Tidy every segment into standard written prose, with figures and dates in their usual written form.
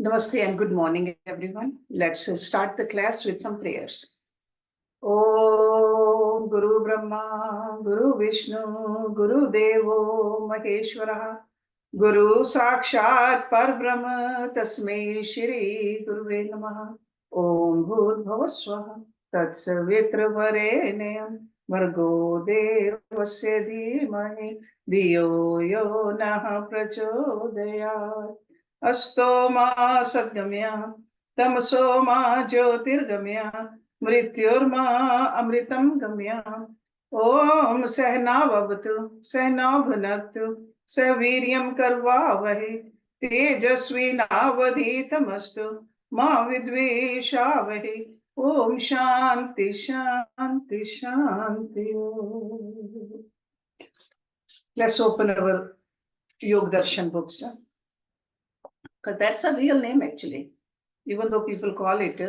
Namaste and good morning, everyone. Let's start the class with some prayers. Om Guru Brahma, Guru Vishnu, Guru Devo Maheshwara, Guru Sakshat Parbrahma, Tasmai Shri Guruve Namaha. Om Bhur Swaha, Tatsavitra Varenyam, Vargo Devasya Dhimahi, Diyo Yo Nah Prachodayat. अस्तो मा सद्गम्य तमसो मा ज्योतिर्गम्य मृत्युर्मा अमृतं गम्य ओम सहनाववतु सहनौ भुनक्तु सह वीर्यं करवावहै तेजस्विनावधीतमस्तु मा विद्विषावहै ओम शांति शांति शांति. Let's open our Yog Darshan books. Because that's a real name actually, even though people call it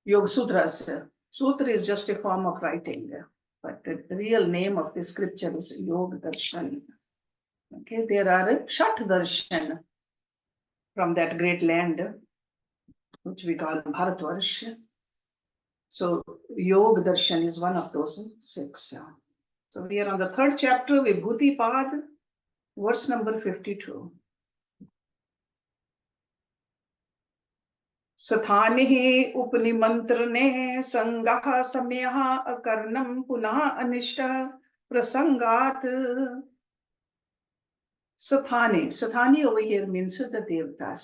Yog Sutras. Sutra is just a form of writing, but the real name of the scripture is Yog Darshan. Okay, there are Shat Darshan from that great land, which we call Bharatvarsh. So Yog Darshan is one of those 6. So we are on the 3rd chapter, Vibhuti Pad, verse number 52. सथानिः उपनिमन्त्रणे संगः सम्यः अकर्णं पुनः अनिष्टप्रसंगात्. Sathani over here means the devatas.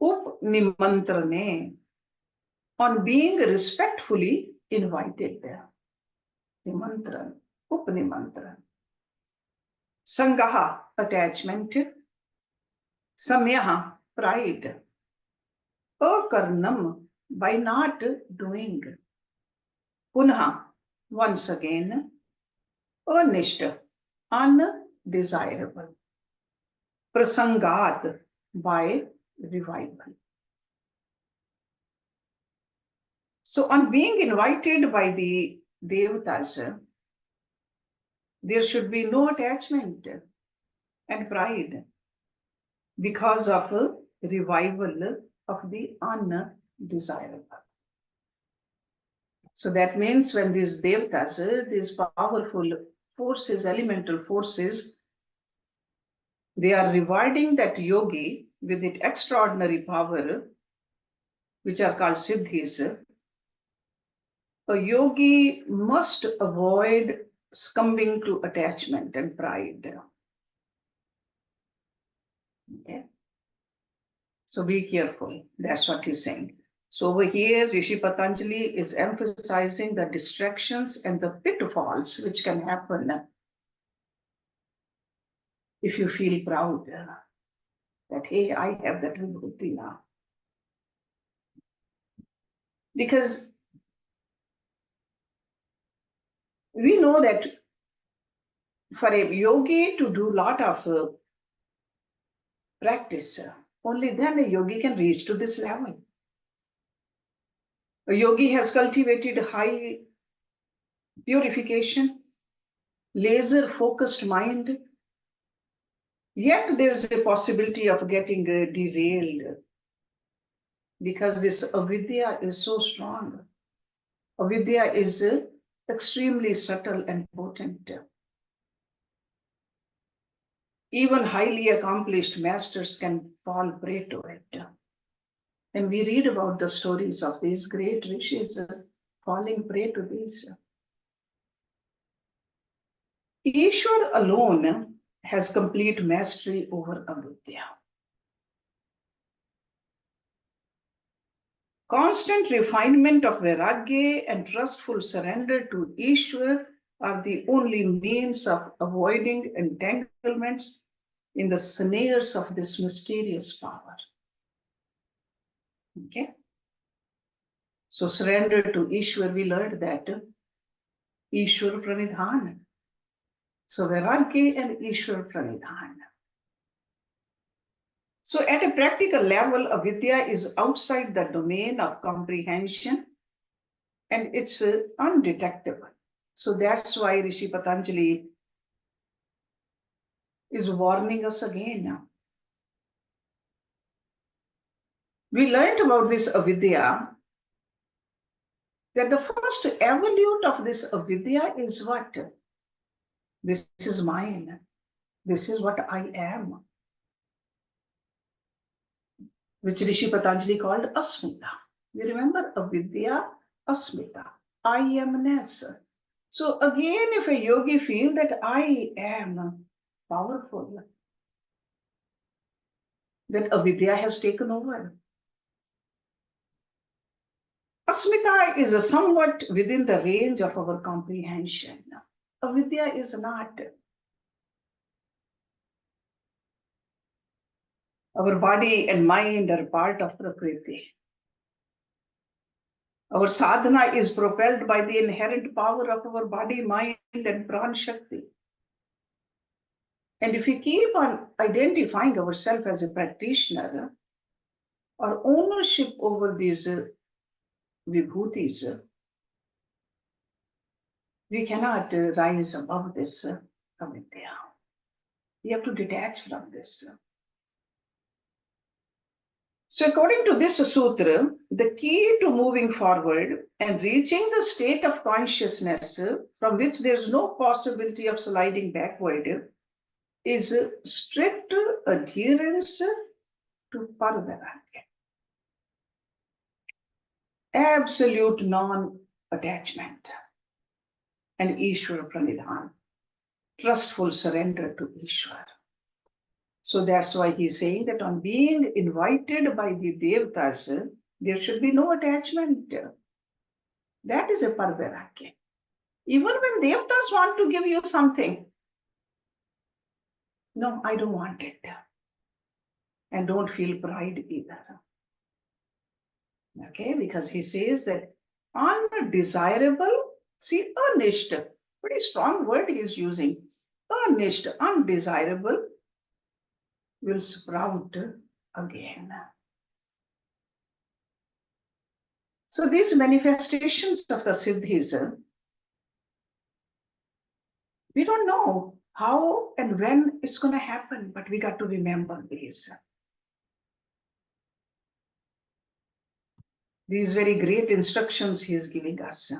Upnimantrane, on being respectfully invited. Nimantran, upnimantran. Sangaha, attachment. Samyaha, pride. Akarnam, by not doing. Punah, once again. Anishta, undesirable. Prasangat, by revival. So on being invited by the devatas, there should be no attachment and pride, because of a revival of the undesirable. So that means when these devatas, these powerful forces, elemental forces, they are rewarding that yogi with its extraordinary power, which are called siddhis. A yogi must avoid succumbing to attachment and pride. Okay. So be careful. That's what he's saying. So over here, Rishi Patanjali is emphasizing the distractions and the pitfalls which can happen if you feel proud that, hey, I have that vibhuti now. Because we know that for a yogi to do a lot of practice, only then a yogi can reach to this level. A yogi has cultivated high purification, laser focused mind, yet there is a possibility of getting derailed because this avidya is so strong. Avidya is extremely subtle and potent. Even highly accomplished masters can fall prey to it. And we read about the stories of these great rishis falling prey to these. Ishwar alone has complete mastery over avidya. Constant refinement of vairagya and trustful surrender to Ishwar are the only means of avoiding entanglements in the snares of this mysterious power. Okay. So surrender to Ishwar, we learned that Ishwar pranidhan. So vairagya and Ishwar pranidhan. So at a practical level, avidya is outside the domain of comprehension and it's undetectable. So that's why Rishi Patanjali is warning us again now. We learned about this avidya, that the first evolute of this avidya is what? This is mine. This is what I am. Which Rishi Patanjali called asmita. You remember avidya, asmita, I amness. So again, if a yogi feels that I am powerful, then avidya has taken over. Asmita is somewhat within the range of our comprehension. Avidya is not. Our body and mind are part of Prakriti. Our sadhana is propelled by the inherent power of our body, mind, and pran shakti. And if we keep on identifying ourselves as a practitioner, our ownership over these vibhutis, we cannot rise above this avidya. We have to detach from this. So according to this sutra, the key to moving forward and reaching the state of consciousness from which there is no possibility of sliding backward is strict adherence to paravairagya. Absolute non-attachment and Ishwara pranidhan, trustful surrender to Ishwara. So that's why he's saying that on being invited by the Devatas, there should be no attachment. That is a paravairagya. Even when Devatas want to give you something, no, I don't want it. And don't feel pride either. Okay, because he says that undesirable, see, anishta, pretty strong word he is using. Anishta, undesirable, will sprout again. So these manifestations of the siddhis, we don't know how and when it's going to happen, but we got to remember these. These very great instructions he is giving us.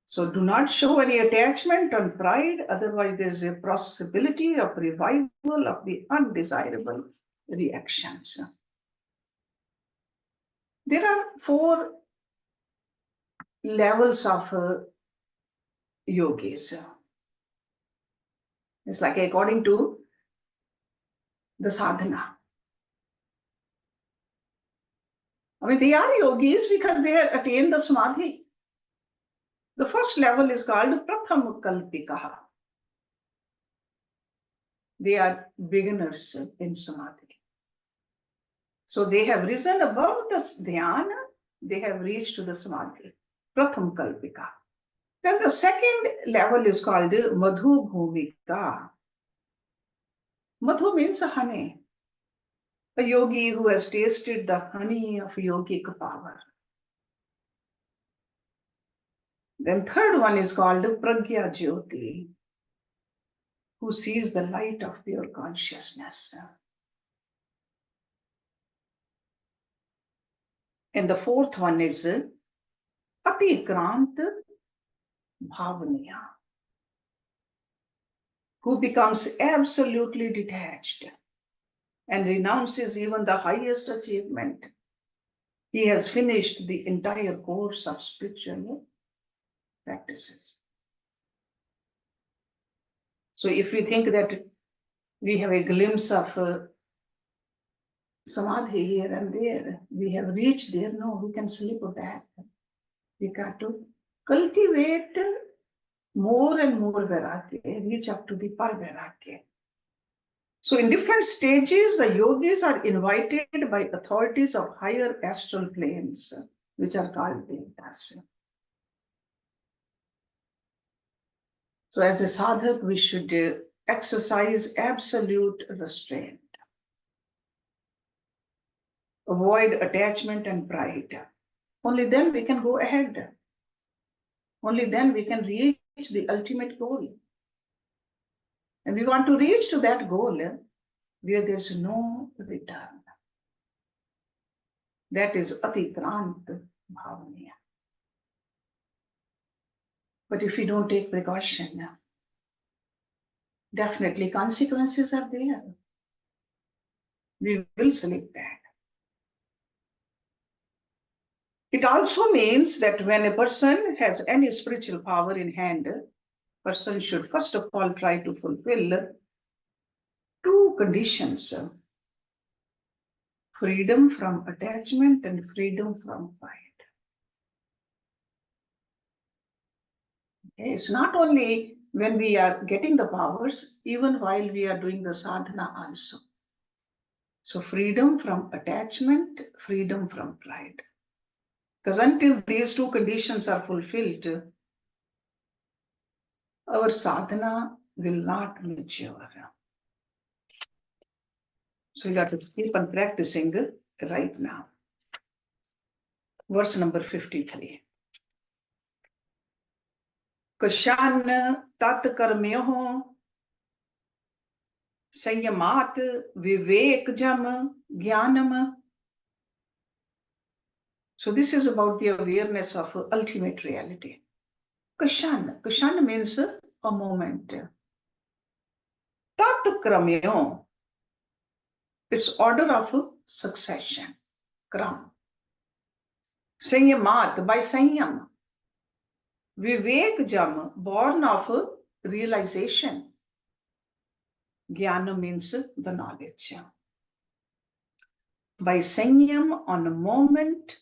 So do not show any attachment on pride, otherwise there's a possibility of revival of the undesirable reactions. There are 4 levels of yogis. It's like according to the sadhana. I mean, they are yogis because they have attained the samadhi. The first level is called pratham kalpikaha. They are beginners in samadhi. So they have risen above the dhyana, they have reached to the samadhi, pratham kalpika. Then the second level is called madhu bhumika. Madhu means honey. A yogi who has tasted the honey of yogic power. Then third one is called pragya jyoti, who sees the light of pure consciousness. And the fourth one is atikrant bhavaniya, who becomes absolutely detached and renounces even the highest achievement. He has finished the entire course of spiritual practices. So if we think that we have a glimpse of samadhi here and there, we have reached there, no, we can slip back. We got to cultivate more and more vairagya, reach up to the parvairagya. So in different stages, the yogis are invited by authorities of higher astral planes, which are called devatas. So as a sadhak, we should exercise absolute restraint. Avoid attachment and pride. Only then we can go ahead. Only then we can reach the ultimate goal. And we want to reach to that goal where there's no return. That is atikrant bhavaniya. But if we don't take precaution, definitely consequences are there. We will slip back. It also means that when a person has any spiritual power in hand, person should first of all try to fulfill two conditions: freedom from attachment and freedom from pride. Okay? It's not only when we are getting the powers, even while we are doing the sadhana also. So freedom from attachment, freedom from pride. Because until these two conditions are fulfilled, our sadhana will not mature. So you got to keep on practicing right now. Verse number 53. kshannatatkramayoh sanyamadavivekajam jnanam. So this is about the awareness of ultimate reality. Kshanna means a moment. Tatkramayoh, it's order of succession. Kram. Sanyamat, by sanyam. Vivekajam, born of realization. Jnana means the knowledge. By sanyam, on a moment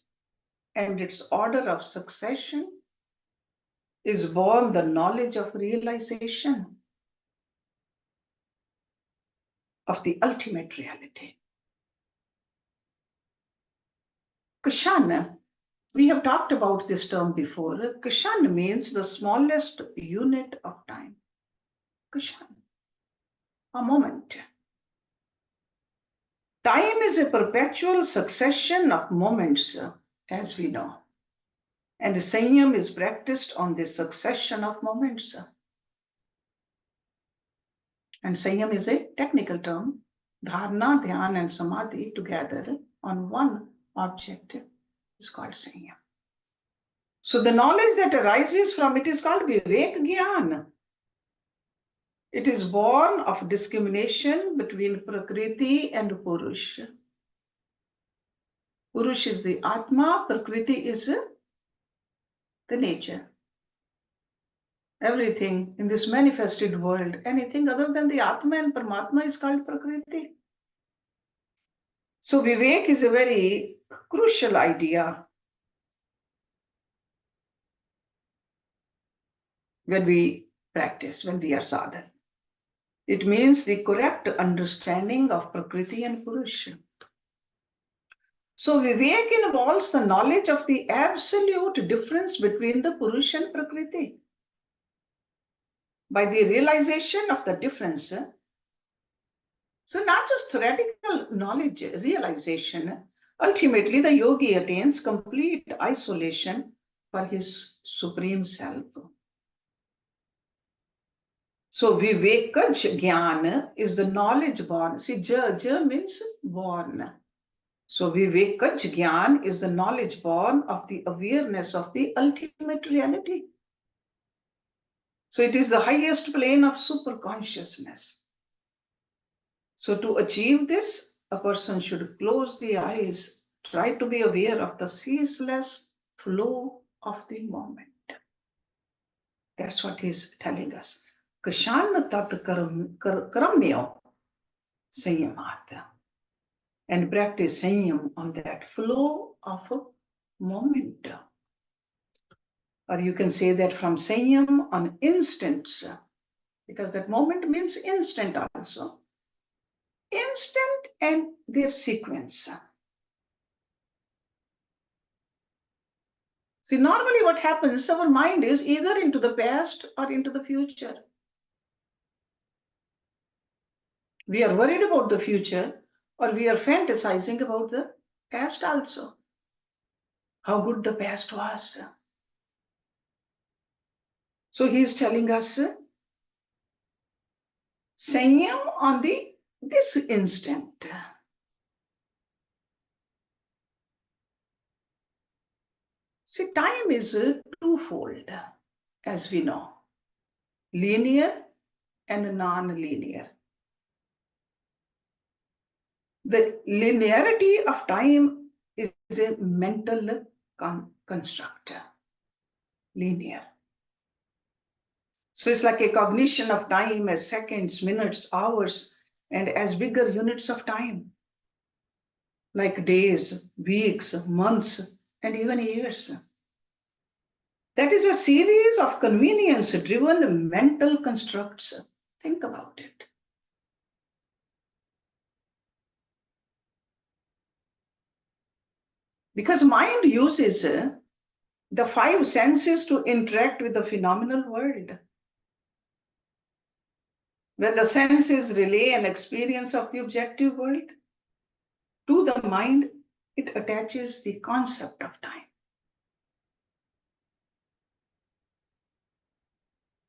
and its order of succession, is born the knowledge of realization of the ultimate reality. Kshanna, we have talked about this term before. Kshanna means the smallest unit of time. Kshanna, a moment. Time is a perpetual succession of moments, as we know. And sanyam is practiced on this succession of moments. And sanyam is a technical term. Dharana, dhyan, and samadhi together on one object is called sanyam. So the knowledge that arises from it is called vivek gyan. It is born of discrimination between prakriti and purush. Purush is the atma, prakriti is the nature. Everything in this manifested world, anything other than the atma and paramatma is called prakriti. So vivek is a very crucial idea when we practice, when we are sadhana. It means the correct understanding of prakriti and purusha. So vivek involves the knowledge of the absolute difference between the purusha and prakriti. By the realization of the difference, so not just theoretical knowledge, realization, ultimately the yogi attains complete isolation for his supreme self. So vivekaj jnana is the knowledge born. See, ja means born. So vivekaj jnana is the knowledge born of the awareness of the ultimate reality. So it is the highest plane of superconsciousness. So to achieve this, a person should close the eyes, try to be aware of the ceaseless flow of the moment. That's what he's telling us. kshannatatkramayoh sanyamat. And practice sanyam on that flow of a moment. Or you can say that from sanyam on instants, because that moment means instant also. Instant and their sequence. See, normally what happens, our mind is either into the past or into the future. We are worried about the future, or we are fantasizing about the past also. How good the past was. So he is telling us sanyam on this instant. See, time is twofold, as we know, linear and non-linear. The linearity of time is a mental construct, linear. So it's like a cognition of time as seconds, minutes, hours, and as bigger units of time, like days, weeks, months, and even years. That is a series of convenience-driven mental constructs. Think about it. Because mind uses the five senses to interact with the phenomenal world, where the senses relay an experience of the objective world. To the mind, it attaches the concept of time.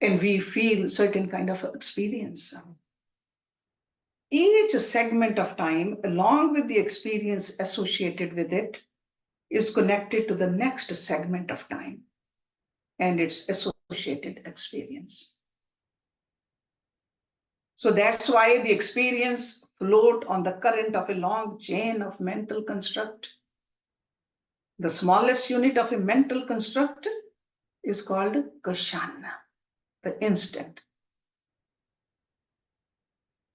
And we feel certain kind of experience. Each segment of time, along with the experience associated with it, is connected to the next segment of time and its associated experience. So that's why the experience float on the current of a long chain of mental construct. The smallest unit of a mental construct is called kshanna, the instant.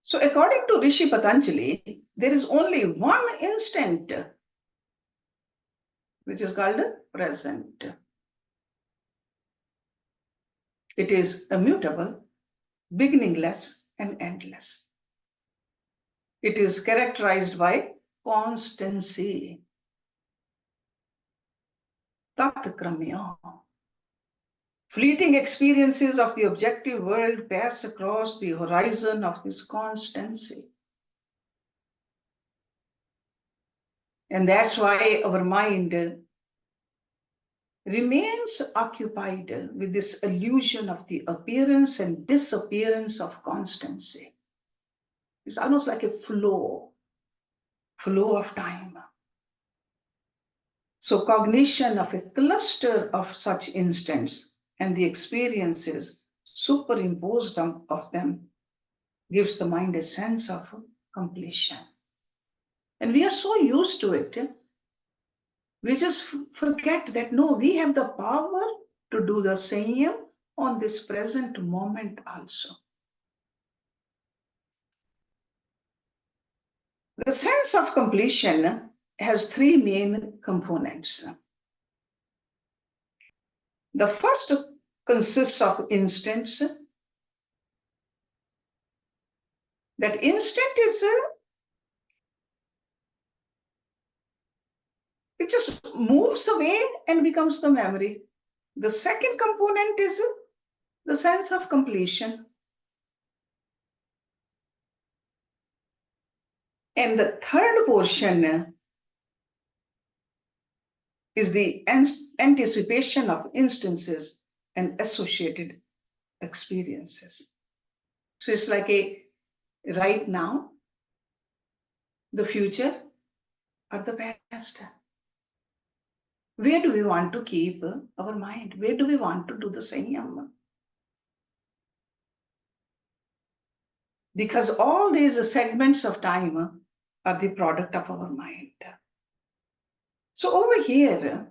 So according to Rishi Patanjali, there is only one instant, which is called present. It is immutable, beginningless, and endless. It is characterized by constancy. Tatkramayoh. Fleeting experiences of the objective world pass across the horizon of this constancy. And that's why our mind remains occupied with this illusion of the appearance and disappearance of constancy. It's almost like a flow of time. So cognition of a cluster of such instants and the experiences superimposed of them gives the mind a sense of completion. And we are so used to it, we just forget that no, we have the power to do the same on this present moment also. The sense of completion has three main components. The first consists of instants. That instant is it just moves away and becomes the memory. The second component is the sense of completion. And the third portion is the anticipation of instances and associated experiences. So it's like a right now, the future, or the past. Where do we want to keep our mind? Where do we want to do the Samyama? Because all these segments of time are the product of our mind. So over here,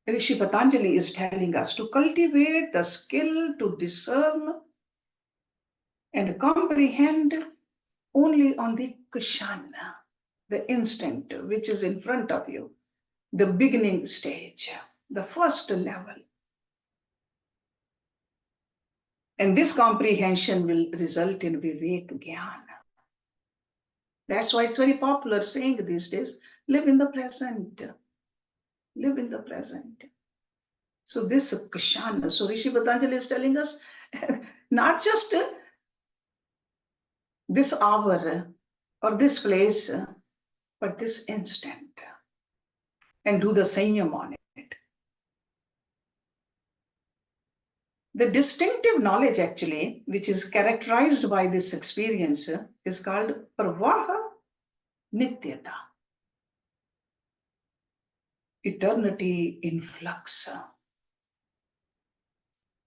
Rishi Patanjali is telling us to cultivate the skill to discern and comprehend only on the kshanna, the instant which is in front of you, the beginning stage, the first level. And this comprehension will result in vivek jnana. That's why it's very popular saying these days, live in the present. Live in the present. So this kshanna, so Rishi Patanjali is telling us, not just this hour or this place, but this instant, and do the Samyama on it. The distinctive knowledge actually, which is characterized by this experience, is called pravaha nityata. eternity in flux.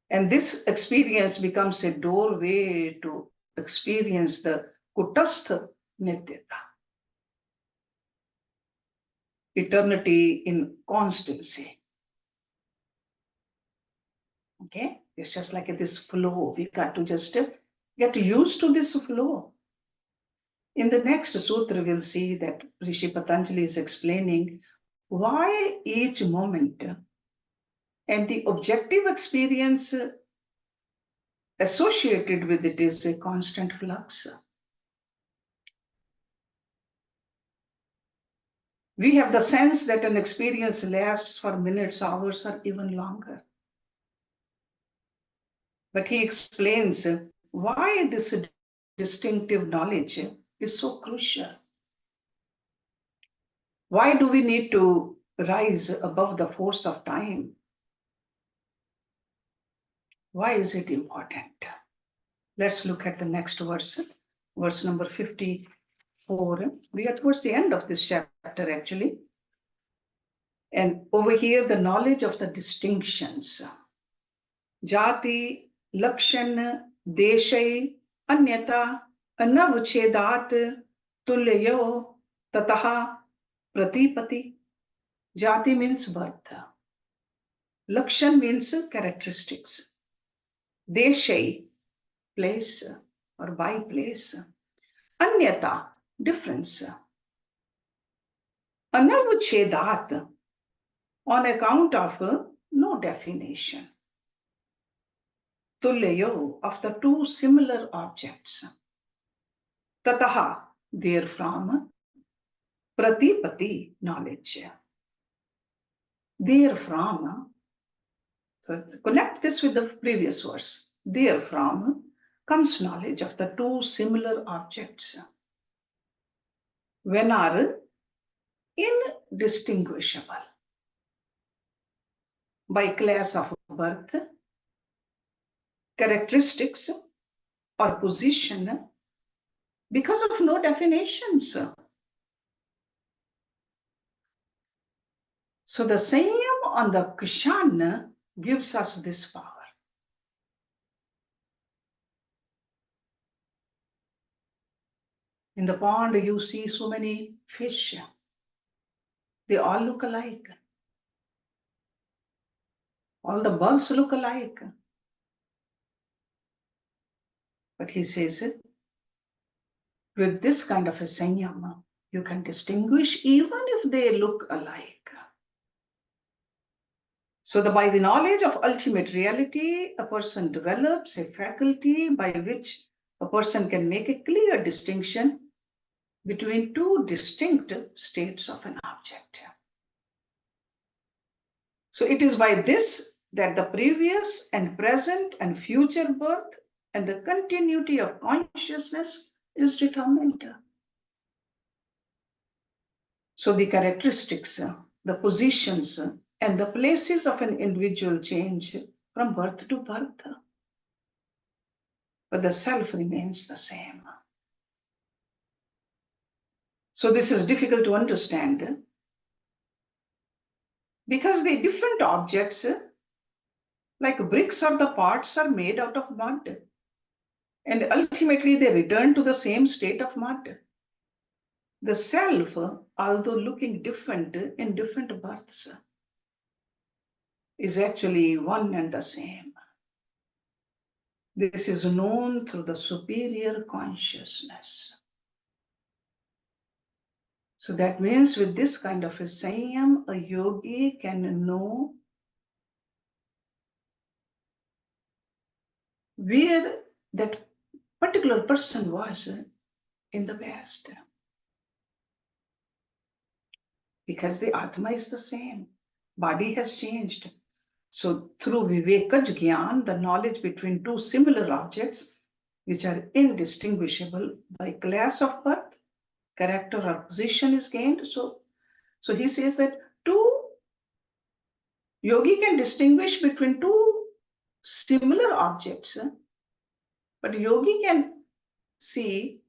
And this experience becomes a doorway to experience the kutastha nityata. Eternity in constancy. Okay, it's just like this flow. We got to just get used to this flow. In the next sutra, we'll see that Rishi Patanjali is explaining why each moment and the objective experience associated with it is a constant flux. We have the sense that an experience lasts for minutes, hours, or even longer. But he explains why this distinctive knowledge is so crucial. Why do we need to rise above the force of time? Why is it important? Let's look at the next verse, verse number 54. We are towards the end of this chapter, actually. And over here, the knowledge of the distinctions. Jati, णनभन णवचघेdat tulyayostatah pratipattih. Jati means birth. Lakshan means characteristics. Desha, place or by place. Anyata, difference. णवचघेdat, on account of no definition. Tulyayoh, of the two similar objects. Tatah, therefrom. Pratipattih, knowledge. Therefrom, so connect this with the previous verse. Therefrom comes knowledge of the two similar objects. When are indistinguishable by class of birth, characteristics, or position because of no definitions. So the Samyama on the kshanna gives us this power. In the pond, you see so many fish. They all look alike. All the bugs look alike. But he says, with this kind of a Samyama, you can distinguish even if they look alike. So by the knowledge of ultimate reality, a person develops a faculty by which a person can make a clear distinction between two distinct states of an object. So it is by this that the previous and present and future birth and the continuity of consciousness is determined. So the characteristics, the positions, and the places of an individual change from birth to birth. But the self remains the same. So this is difficult to understand because the different objects, like bricks or the parts, are made out of mud. And ultimately they return to the same state of mud. The self, although looking different in different births, is actually one and the same. This is known through the superior consciousness. So that means with this kind of a Samyama, a yogi can know where that particular person was in the past. Because the Atma is the same. Body has changed. So through Vivekaj Gyan, the knowledge between two similar objects, which are indistinguishable by class of birth, character or position is gained. So he says that yogi can distinguish between two similar objects, but yogi can see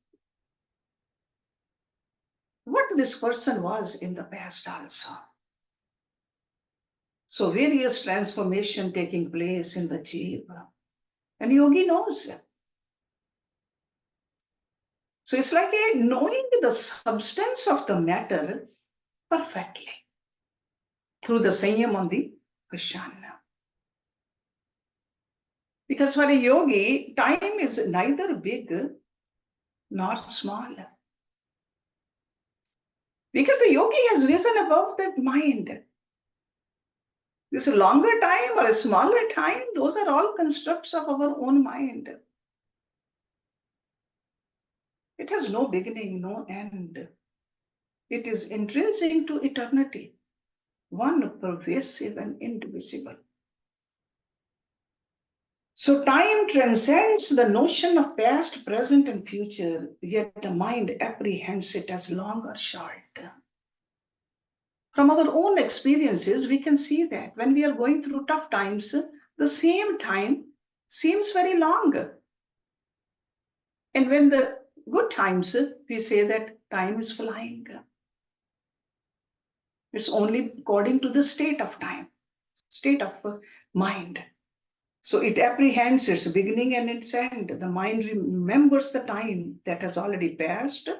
what this person was in the past also. So various transformation taking place in the jiva. And yogi knows. So it's like knowing the substance of the matter perfectly through the Samyama on the kshanna. Because for a yogi, time is neither big nor small. Because the yogi has risen above the mind. This longer time or a smaller time, those are all constructs of our own mind. It has no beginning, no end. It is intrinsic to eternity, one pervasive and indivisible. So time transcends the notion of past, present, and future, yet the mind apprehends it as long or short. From our own experiences, we can see that when we are going through tough times, the same time seems very long. And when the good times, we say that time is flying. It's only according to the state of time, state of mind. So it apprehends its beginning and its end. The mind remembers the time that has already passed,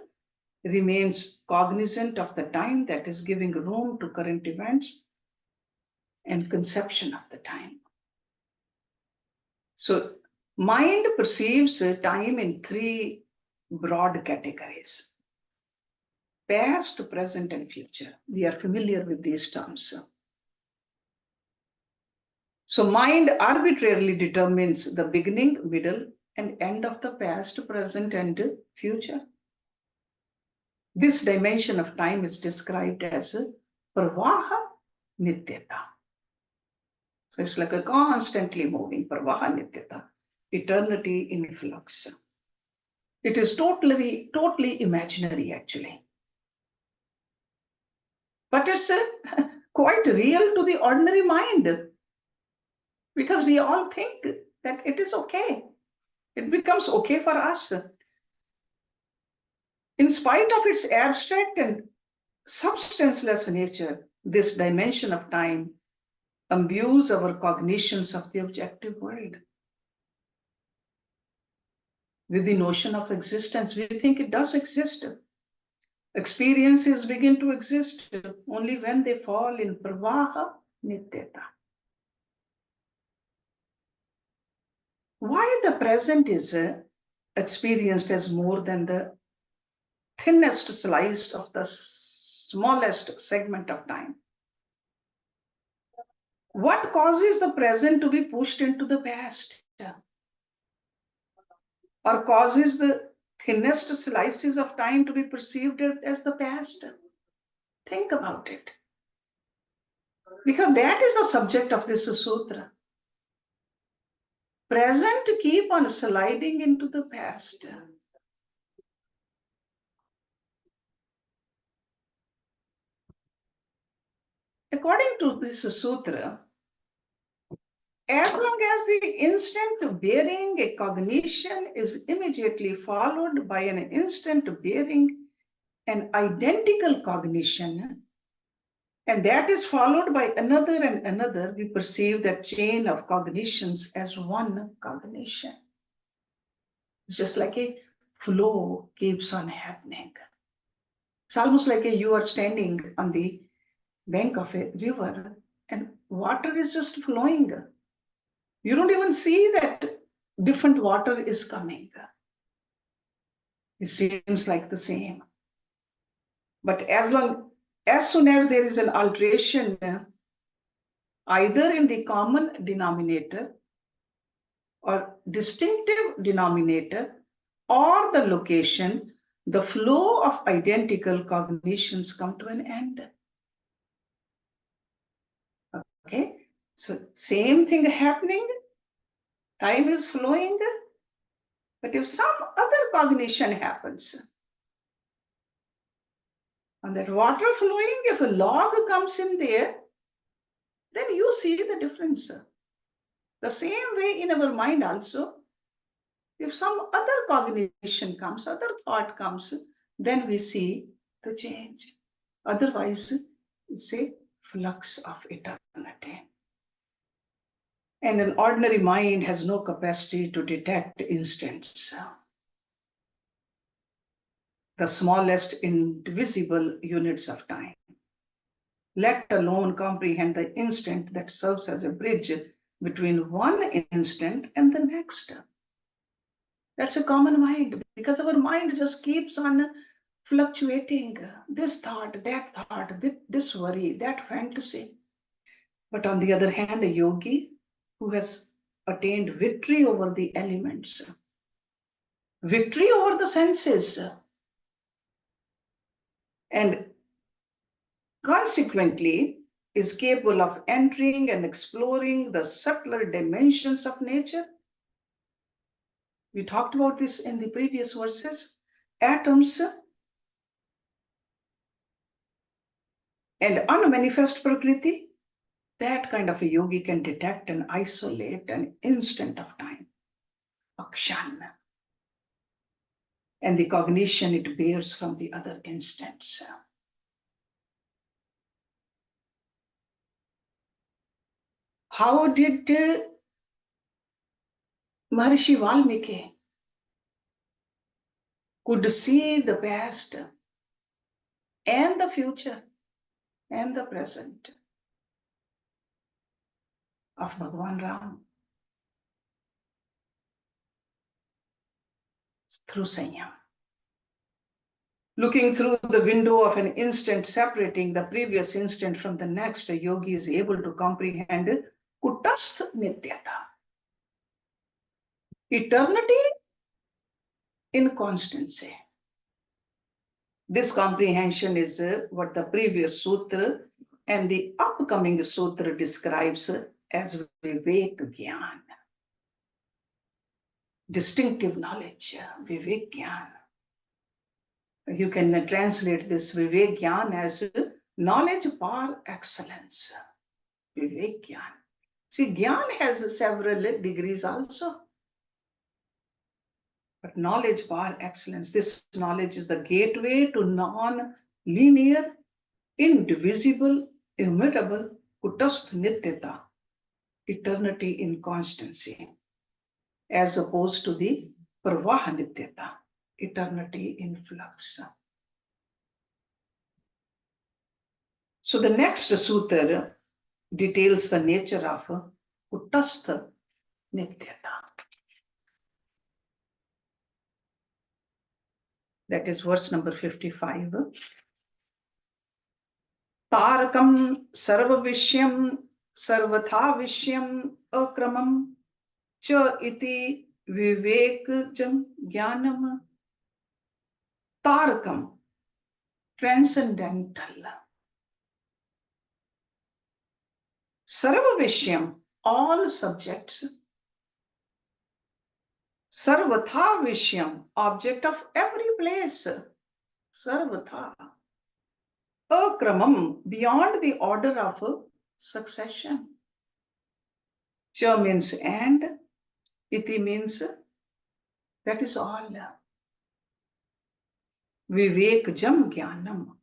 remains cognizant of the time that is giving room to current events and conception of the time. So mind perceives time in three broad categories: past, present, and future. We are familiar with these terms. So mind arbitrarily determines the beginning, middle, and end of the past, present, and future. This dimension of time is described as pravaha nityata. So it's like a constantly moving pravaha nityata, eternity in flux. It is totally imaginary actually. But it's quite real to the ordinary mind, because we all think that it is okay. It becomes okay for us. In spite of its abstract and substanceless nature, this dimension of time imbues our cognitions of the objective world. With the notion of existence, we think it does exist. Experiences begin to exist only when they fall in pravaha nityata. Why the present is experienced as more than the thinnest slice of the smallest segment of time? What causes the present to be pushed into the past? Or causes the thinnest slices of time to be perceived as the past? Think about it. Because that is the subject of this sutra. Present keep on sliding into the past. According to this sutra, as long as the instant bearing a cognition is immediately followed by an instant bearing an identical cognition, and that is followed by another and another, we perceive that chain of cognitions as one cognition. Just like a flow keeps on happening. It's almost like you are standing on the bank of a river and water is just flowing. You don't even see that different water is coming. It seems like the same. But as soon as there is an alteration, either in the common denominator or distinctive denominator or the location, the flow of identical cognitions come to an end. Okay, so same thing happening, time is flowing, but if some other cognition happens, and that water flowing, if a log comes in there, then you see the difference. The same way in our mind also, if some other cognition comes, other thought comes, then we see the change. Otherwise, it's a flux of eternity. And an ordinary mind has no capacity to detect instants, the smallest indivisible units of time, let alone comprehend the instant that serves as a bridge between one instant and the next. That's a common mind, because our mind just keeps on fluctuating. This thought, this worry, that fantasy. But on the other hand, a yogi who has attained victory over the elements, victory over the senses, and consequently is capable of entering and exploring the subtler dimensions of nature. We talked about this in the previous verses. Atoms and unmanifest prakriti, that kind of a yogi can detect and isolate an instant of time, a kshanna, and the cognition it bears from the other instants. How did Maharishi Valmiki could see the past and the future and the present of Bhagwan Ram? Through Samyama. Looking through the window of an instant, separating the previous instant from the next, a yogi is able to comprehend kutastha nityata, eternity in constancy. This comprehension is what the previous sutra and the upcoming sutra describes as Vivek Gyan, distinctive knowledge, Vivek Gyan. You can translate this Vivek Gyan as knowledge par excellence, Vivek Gyan. See, Gyan has several degrees also. But knowledge par excellence, this knowledge is the gateway to non-linear, indivisible, immutable, kutastha nityata, eternity in constancy, as opposed to the pravaha nityata, eternity in flux. So the next sutra details the nature of kutastha nityata. That is verse number 55. Tarakam sarvavishyam sarvatha vishyam akramam cha iti vivekajam jnanam. Tarakam, transcendental. Sarvavishyam, all subjects. Sarvatha vishyam, object of every place. Sarvatha. Akramam, beyond the order of succession. Cha means and, iti means that is all. Vivekajam jnanam,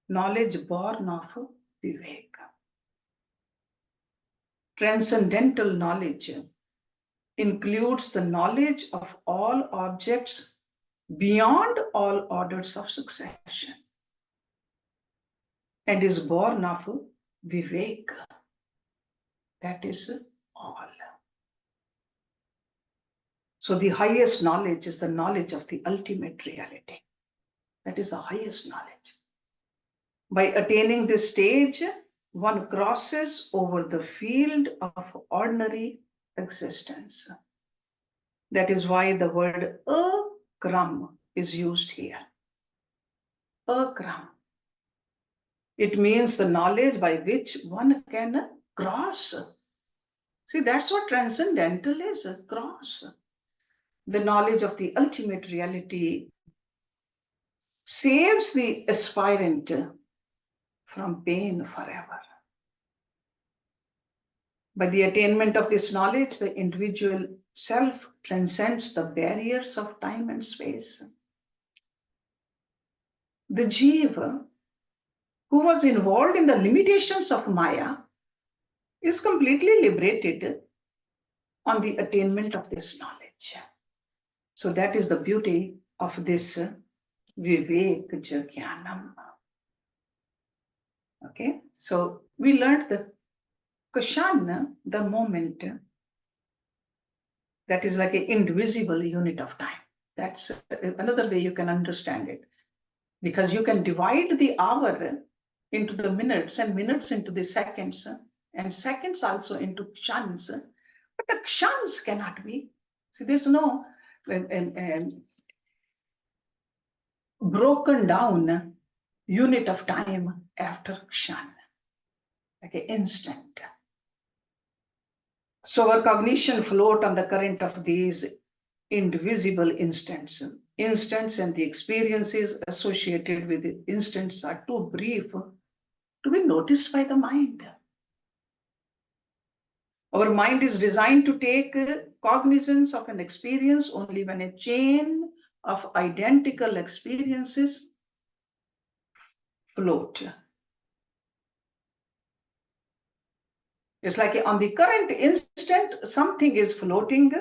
knowledge born of vivek. Transcendental knowledge includes the knowledge of all objects beyond all orders of succession and is born of vivek. That is all. So the highest knowledge is the knowledge of the ultimate reality. That is the highest knowledge. By attaining this stage, one crosses over the field of ordinary existence. That is why the word akram is used here. Akram. It means the knowledge by which one can cross. See, that's what transcendental is, a cross. The knowledge of the ultimate reality saves the aspirant from pain forever. By the attainment of this knowledge, the individual self transcends the barriers of time and space. The jiva who was involved in the limitations of Maya is completely liberated on the attainment of this knowledge. So that is the beauty of this vivekajam. Okay, so we learned the kshanna, the moment, that is like an indivisible unit of time. That's another way you can understand it. Because you can divide the hour into the minutes and minutes into the seconds and seconds also into kshans. But the kshans cannot be. See, there's no broken down unit of time after kshan, like an instant. So our cognition float on the current of these indivisible instants. Instants and the experiences associated with the instants are too brief to be noticed by the mind. Our mind is designed to take cognizance of an experience only when a chain of identical experiences float. It's like on the current instant, something is floating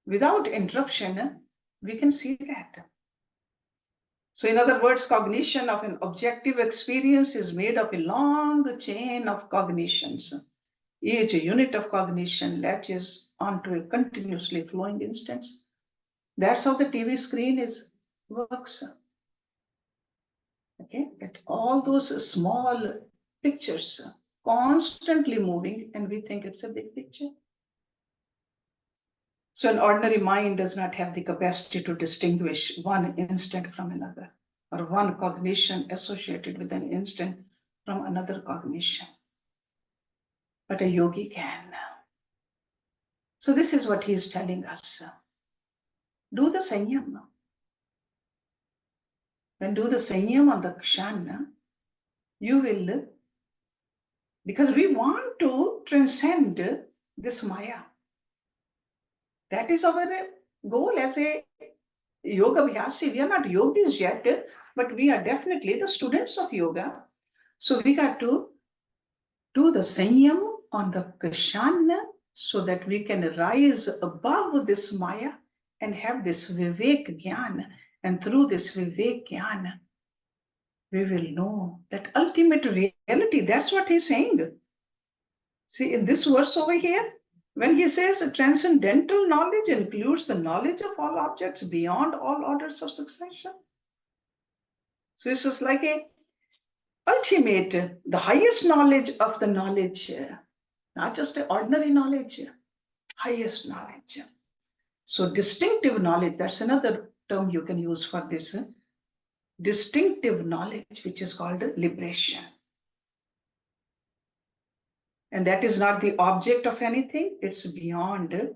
without interruption. We can see that. So in other words, cognition of an objective experience is made of a long chain of cognitions. Each unit of cognition latches onto a continuously flowing instance. That's how the TV screen works. Okay, that all those small pictures constantly moving, and we think it's a big picture. So an ordinary mind does not have the capacity to distinguish one instant from another, or one cognition associated with an instant from another cognition. But a yogi can. So this is what he is telling us. Do the sanyama. When do the sanyama on the kshanna, you will, because we want to transcend this Maya. That is our goal as a yoga abhyasi. We are not yogis yet, but we are definitely the students of yoga. So we got to do the sanyam on the kshanna so that we can rise above this Maya and have this vivek jnana. And through this vivek jnana, we will know that ultimate reality. That's what he's saying. See, in this verse over here, when he says transcendental knowledge includes the knowledge of all objects beyond all orders of succession. So it's just like a ultimate, the highest knowledge of the knowledge, not just an ordinary knowledge, highest knowledge. So distinctive knowledge, that's another term you can use for this. Distinctive knowledge, which is called liberation. And that is not the object of anything, it's beyond a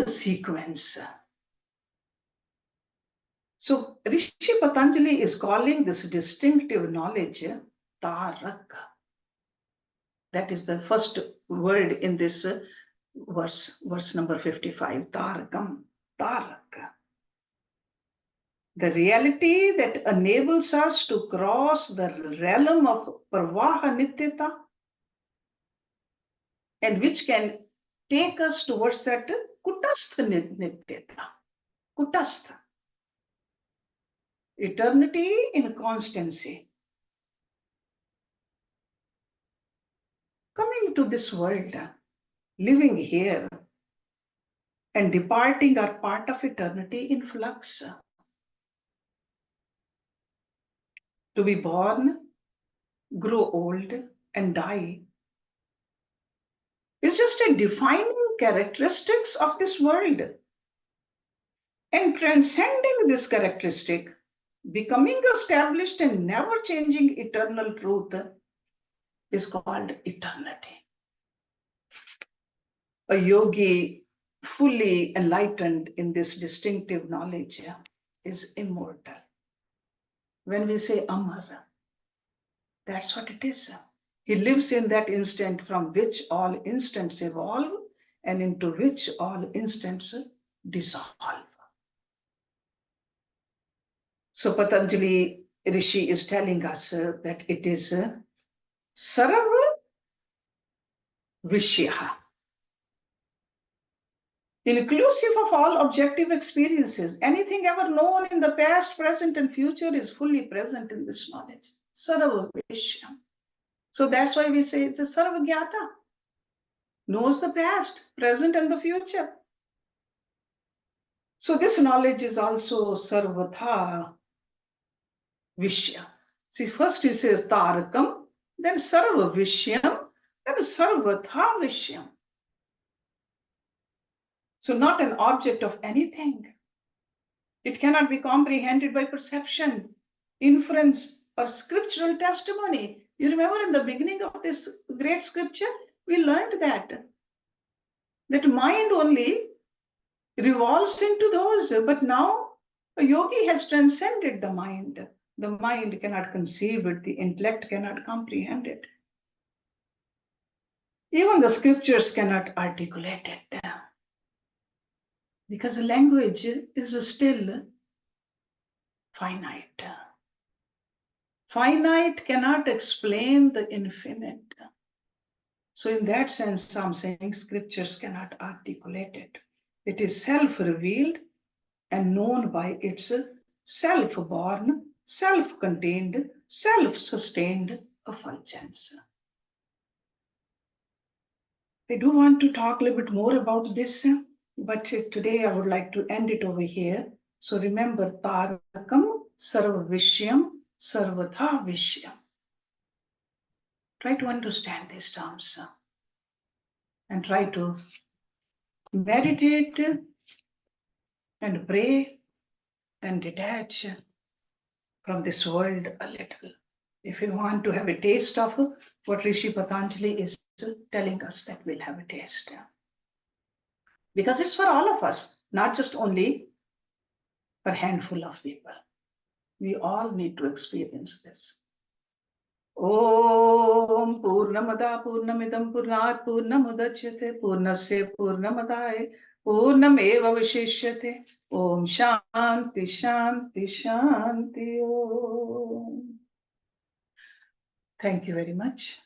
sequence. So Rishi Patanjali is calling this distinctive knowledge tarak. That is the first word in this verse number 55, tarakam, tarak. The reality that enables us to cross the realm of pravaha nityata and which can take us towards that kutastha nityata. Kutastha. Eternity in constancy. Coming to this world, living here, and departing are part of eternity in flux. To be born, grow old, and die is just a defining characteristics of this world. And transcending this characteristic, becoming established and never changing eternal truth is called eternity. A yogi fully enlightened in this distinctive knowledge is immortal. When we say Amar, that's what it is. He lives in that instant from which all instants evolve and into which all instants dissolve. So Patanjali Rishi is telling us that it is sarva vishya, inclusive of all objective experiences. Anything ever known in the past, present, and future is fully present in this knowledge. Sarva vishya. So that's why we say it's a sarva gyata. Knows the past, present, and the future. So this knowledge is also sarvatha vishya. See, first he says tarakam, then sarva vishyam, then sarvatha vishyam. So not an object of anything. It cannot be comprehended by perception, inference, or scriptural testimony. You remember in the beginning of this great scripture, we learned that mind only revolves into those, but now a yogi has transcended the mind. The mind cannot conceive it, the intellect cannot comprehend it. Even the scriptures cannot articulate it. Because the language is still finite. Finite cannot explain the infinite. So in that sense, I'm saying scriptures cannot articulate it. It is self-revealed and known by its self-born, self-contained, self-sustained effulgence. I do want to talk a little bit more about this, but today I would like to end it over here. So remember, tarakam sarva vishyam sarvatha vishyam. Try to understand these terms and try to meditate and pray and detach from this world a little. If you want to have a taste of what Rishi Patanjali is telling us, that we'll have a taste. Because it's for all of us, not just only for a handful of people. We all need to experience this. Om Purnamada Purnamidam Purnat Purnamudachyate Purnasya Purnamadaya Purnameva Vishishyate Om Shanti Shanti Shanti Om. Thank you very much.